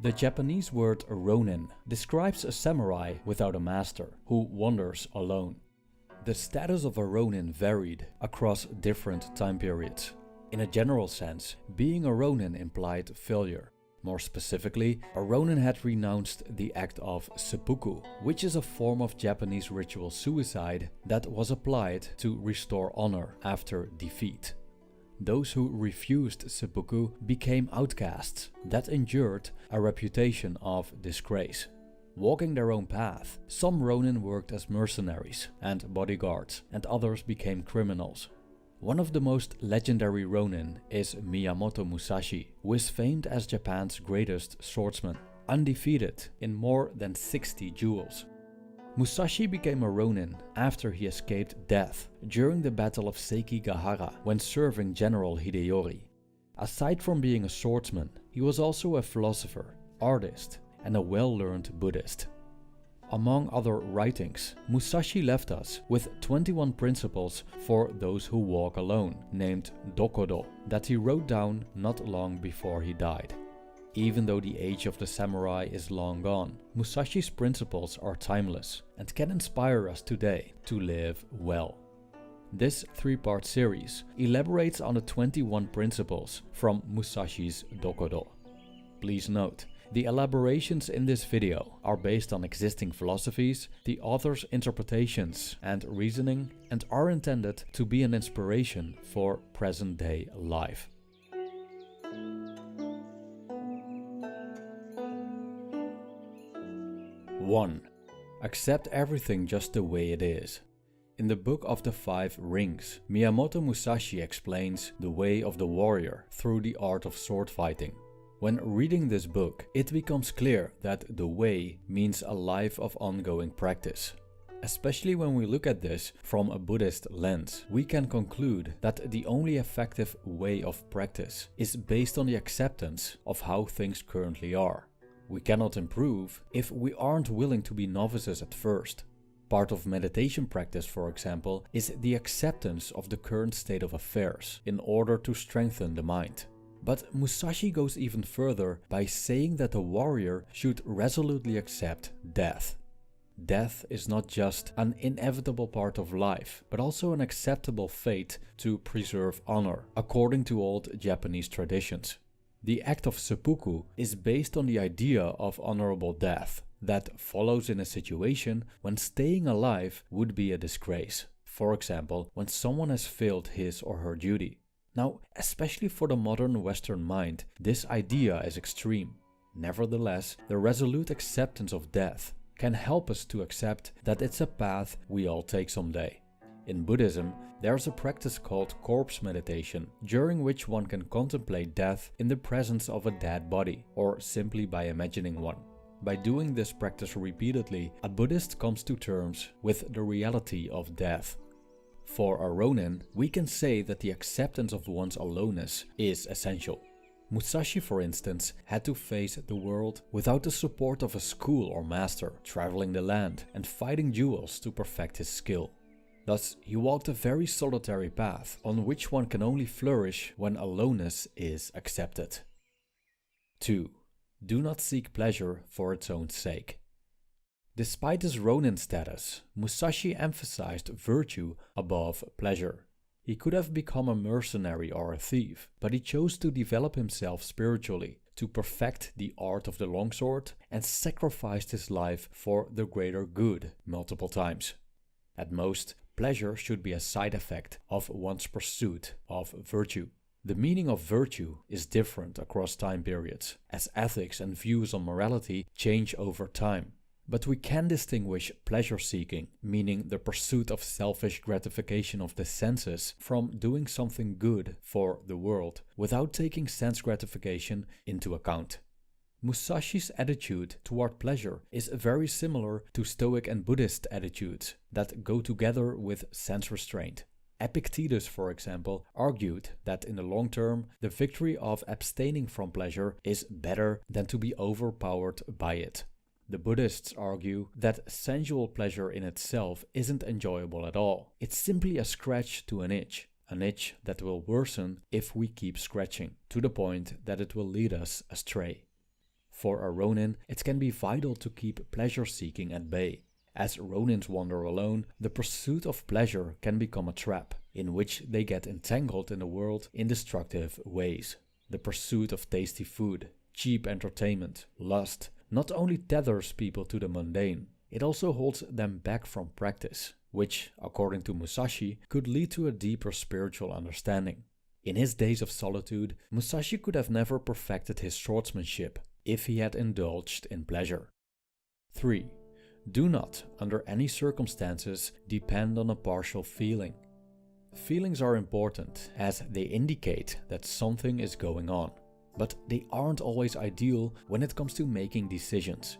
The Japanese word ronin describes a samurai without a master who wanders alone. The status of a ronin varied across different time periods. In a general sense, being a ronin implied failure. More specifically, a ronin had renounced the act of seppuku, which is a form of Japanese ritual suicide that was applied to restore honor after defeat. Those who refused seppuku became outcasts that endured a reputation of disgrace. Walking their own path, some ronin worked as mercenaries and bodyguards, and others became criminals. One of the most legendary ronin is Miyamoto Musashi, who is famed as Japan's greatest swordsman, undefeated in more than 60 duels. Musashi became a ronin after he escaped death during the Battle of Sekigahara when serving General Hideyori. Aside from being a swordsman, he was also a philosopher, artist, and a well-learned Buddhist. Among other writings, Musashi left us with 21 principles for those who walk alone, named Dokodo, that he wrote down not long before he died. Even though the age of the samurai is long gone, Musashi's principles are timeless and can inspire us today to live well. This 3-part series elaborates on the 21 principles from Musashi's Dokodo. Please note, the elaborations in this video are based on existing philosophies, the author's interpretations and reasoning, and are intended to be an inspiration for present-day life. 1. Accept everything just the way it is. In the Book of the Five Rings, Miyamoto Musashi explains the way of the warrior through the art of sword fighting. When reading this book, it becomes clear that the way means a life of ongoing practice. Especially when we look at this from a Buddhist lens, we can conclude that the only effective way of practice is based on the acceptance of how things currently are. We cannot improve if we aren't willing to be novices at first. Part of meditation practice, for example, is the acceptance of the current state of affairs in order to strengthen the mind. But Musashi goes even further by saying that a warrior should resolutely accept death. Death is not just an inevitable part of life, but also an acceptable fate to preserve honor, according to old Japanese traditions. The act of seppuku is based on the idea of honorable death that follows in a situation when staying alive would be a disgrace. For example, when someone has failed his or her duty. Now, especially for the modern Western mind, this idea is extreme. Nevertheless, the resolute acceptance of death can help us to accept that it's a path we all take someday. In Buddhism, there's a practice called corpse meditation, during which one can contemplate death in the presence of a dead body, or simply by imagining one. By doing this practice repeatedly, a Buddhist comes to terms with the reality of death. For a ronin, we can say that the acceptance of one's aloneness is essential. Musashi, for instance, had to face the world without the support of a school or master, traveling the land and fighting duels to perfect his skill. Thus, he walked a very solitary path on which one can only flourish when aloneness is accepted. 2. Do not seek pleasure for its own sake. Despite his ronin status, Musashi emphasized virtue above pleasure. He could have become a mercenary or a thief, but he chose to develop himself spiritually, to perfect the art of the longsword, and sacrificed his life for the greater good multiple times. At most, pleasure should be a side effect of one's pursuit of virtue. The meaning of virtue is different across time periods, as ethics and views on morality change over time. But we can distinguish pleasure-seeking, meaning the pursuit of selfish gratification of the senses, from doing something good for the world without taking sense gratification into account. Musashi's attitude toward pleasure is very similar to Stoic and Buddhist attitudes that go together with sense restraint. Epictetus, for example, argued that in the long term, the victory of abstaining from pleasure is better than to be overpowered by it. The Buddhists argue that sensual pleasure in itself isn't enjoyable at all. It's simply a scratch to an itch that will worsen if we keep scratching, to the point that it will lead us astray. For a Ronin, it can be vital to keep pleasure-seeking at bay. As Ronins wander alone, the pursuit of pleasure can become a trap, in which they get entangled in the world in destructive ways. The pursuit of tasty food, cheap entertainment, lust, not only tethers people to the mundane, it also holds them back from practice, which, according to Musashi, could lead to a deeper spiritual understanding. In his days of solitude, Musashi could have never perfected his swordsmanship if he had indulged in pleasure. 3. Do not, under any circumstances, depend on a partial feeling. Feelings are important as they indicate that something is going on, but they aren't always ideal when it comes to making decisions.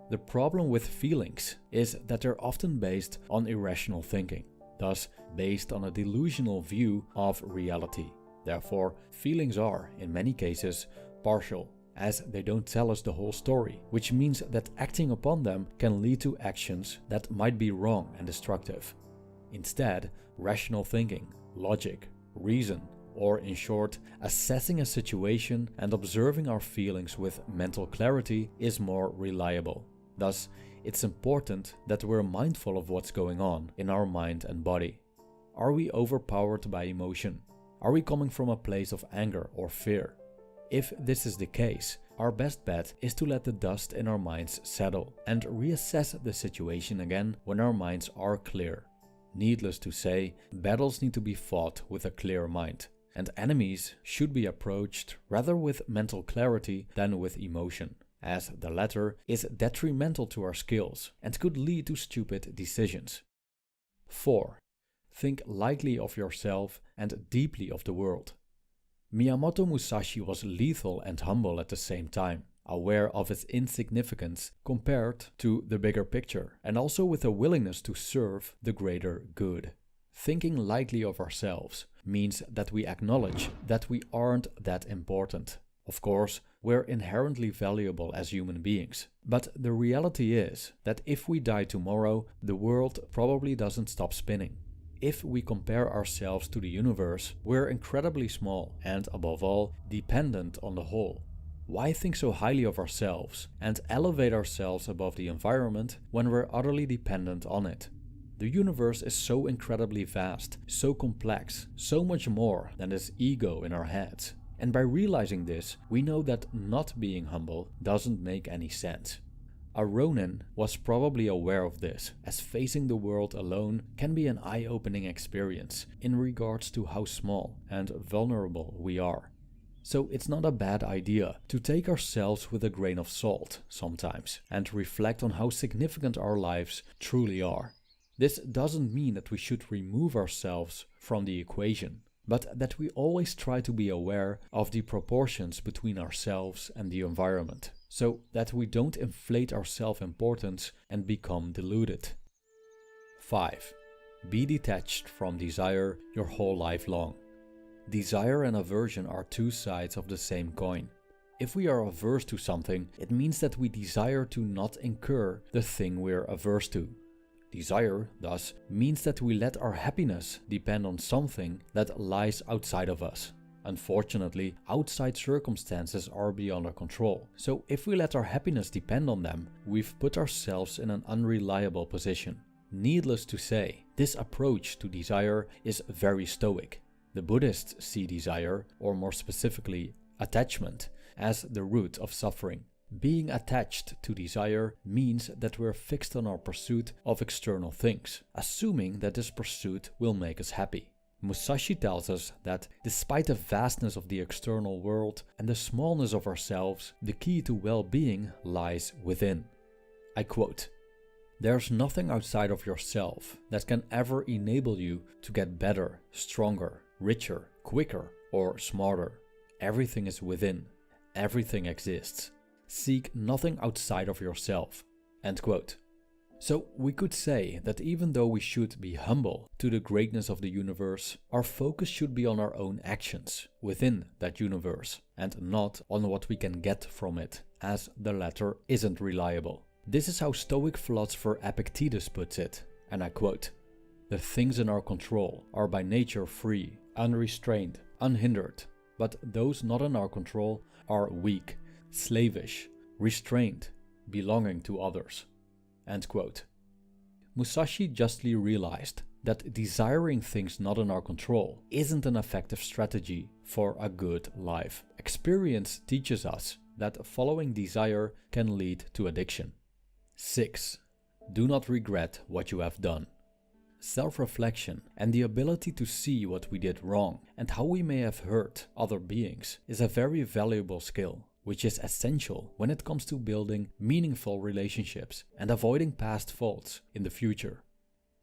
The problem with feelings is that they're often based on irrational thinking, thus based on a delusional view of reality. Therefore, feelings are, in many cases, partial, as they don't tell us the whole story, which means that acting upon them can lead to actions that might be wrong and destructive. Instead, rational thinking, logic, reason, or in short, assessing a situation and observing our feelings with mental clarity is more reliable. Thus, it's important that we're mindful of what's going on in our mind and body. Are we overpowered by emotion? Are we coming from a place of anger or fear? If this is the case, our best bet is to let the dust in our minds settle and reassess the situation again when our minds are clear. Needless to say, battles need to be fought with a clear mind, and enemies should be approached rather with mental clarity than with emotion, as the latter is detrimental to our skills and could lead to stupid decisions. 4. Think lightly of yourself and deeply of the world. Miyamoto Musashi was lethal and humble at the same time, aware of its insignificance compared to the bigger picture, and also with a willingness to serve the greater good. Thinking lightly of ourselves means that we acknowledge that we aren't that important. Of course, we're inherently valuable as human beings, but the reality is that if we die tomorrow, the world probably doesn't stop spinning. If we compare ourselves to the universe, we're incredibly small and, above all, dependent on the whole. Why think so highly of ourselves and elevate ourselves above the environment when we're utterly dependent on it? The universe is so incredibly vast, so complex, so much more than this ego in our heads. And by realizing this, we know that not being humble doesn't make any sense. A Ronin was probably aware of this, as facing the world alone can be an eye-opening experience in regards to how small and vulnerable we are. So it's not a bad idea to take ourselves with a grain of salt sometimes and reflect on how significant our lives truly are. This doesn't mean that we should remove ourselves from the equation, but that we always try to be aware of the proportions between ourselves and the environment, so that we don't inflate our self-importance and become deluded. 5. Be detached from desire your whole life long. Desire and aversion are two sides of the same coin. If we are averse to something, it means that we desire to not incur the thing we're averse to. Desire, thus, means that we let our happiness depend on something that lies outside of us. Unfortunately, outside circumstances are beyond our control, so if we let our happiness depend on them, we've put ourselves in an unreliable position. Needless to say, this approach to desire is very stoic. The Buddhists see desire, or more specifically, attachment, as the root of suffering. Being attached to desire means that we're fixed on our pursuit of external things, assuming that this pursuit will make us happy. Musashi tells us that despite the vastness of the external world and the smallness of ourselves, the key to well-being lies within. I quote, "There's nothing outside of yourself that can ever enable you to get better, stronger, richer, quicker, or smarter. Everything is within. Everything exists. Seek nothing outside of yourself." End quote. So we could say that even though we should be humble to the greatness of the universe, our focus should be on our own actions within that universe and not on what we can get from it, as the latter isn't reliable. This is how Stoic philosopher Epictetus puts it, and I quote, "The things in our control are by nature free, unrestrained, unhindered, but those not in our control are weak, slavish, restraint, belonging to others." End quote. Musashi justly realized that desiring things not in our control isn't an effective strategy for a good life. Experience teaches us that following desire can lead to addiction. 6. Do not regret what you have done. Self-reflection and the ability to see what we did wrong and how we may have hurt other beings is a very valuable skill, which is essential when it comes to building meaningful relationships and avoiding past faults in the future.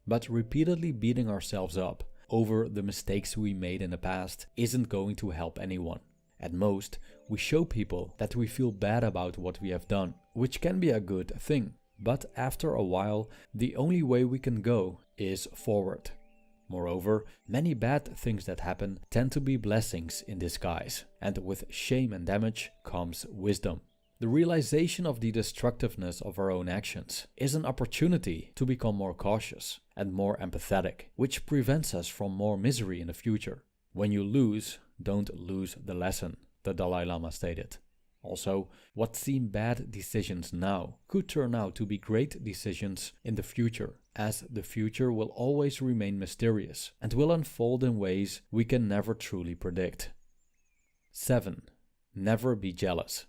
But repeatedly beating ourselves up over the mistakes we made in the past isn't going to help anyone. At most, we show people that we feel bad about what we have done, which can be a good thing. But after a while, the only way we can go is forward. Moreover, many bad things that happen tend to be blessings in disguise, and with shame and damage comes wisdom. The realization of the destructiveness of our own actions is an opportunity to become more cautious and more empathetic, which prevents us from more misery in the future. When you lose, don't lose the lesson, the Dalai Lama stated. Also, what seem bad decisions now could turn out to be great decisions in the future, as the future will always remain mysterious and will unfold in ways we can never truly predict. 7. Never be jealous.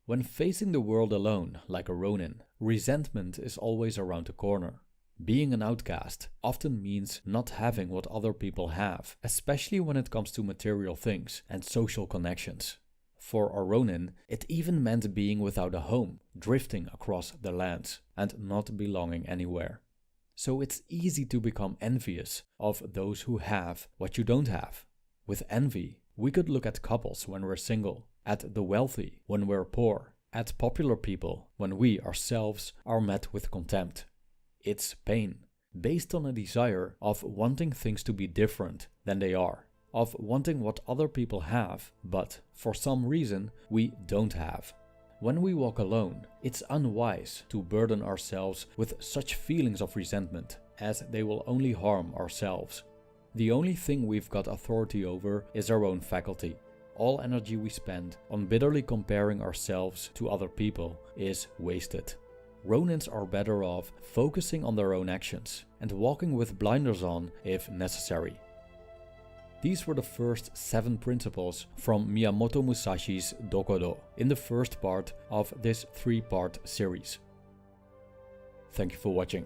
When facing the world alone, like a Ronin, resentment is always around the corner. Being an outcast often means not having what other people have, especially when it comes to material things and social connections. For a Ronin, it even meant being without a home, drifting across the lands, and not belonging anywhere. So it's easy to become envious of those who have what you don't have. With envy, we could look at couples when we're single, at the wealthy when we're poor, at popular people when we ourselves are met with contempt. It's pain, based on a desire of wanting things to be different than they are, of wanting what other people have, but for some reason we don't have. When we walk alone, it's unwise to burden ourselves with such feelings of resentment, as they will only harm ourselves. The only thing we've got authority over is our own faculty. All energy we spend on bitterly comparing ourselves to other people is wasted. Ronins are better off focusing on their own actions and walking with blinders on if necessary. These were the first 7 principles from Miyamoto Musashi's Dokudo in the first part of this 3-part series. Thank you for watching.